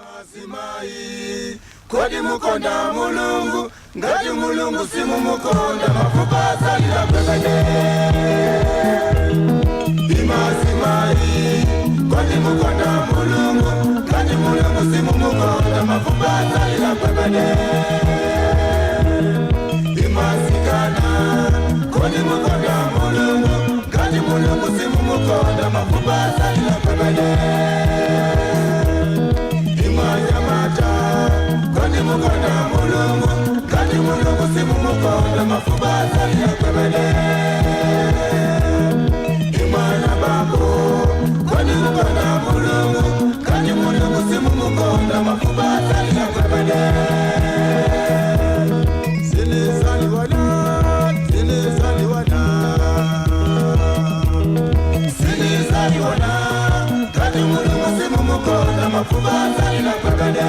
Imasimai kodi mukonda mulungu ngati mulungu simu mukonda mafupa salila kwebede. Imasimai kodi mukonda mulungu ngati mulungu simu mukonda mafupa salila kwebede. Imasikana kodi mukonda mulungu ngati mulungu simu mukonda mafupa salila kwebede. Kodi mukonda mulungu kati mulungu simu mukonda mafuba salila kwebede. Imana bambo kodi mukonda mulungu kati mulungu simu mukonda mafuba salila kwebede. Sinizali wana kati mulungu simu mukonda mafuba salila kwebede.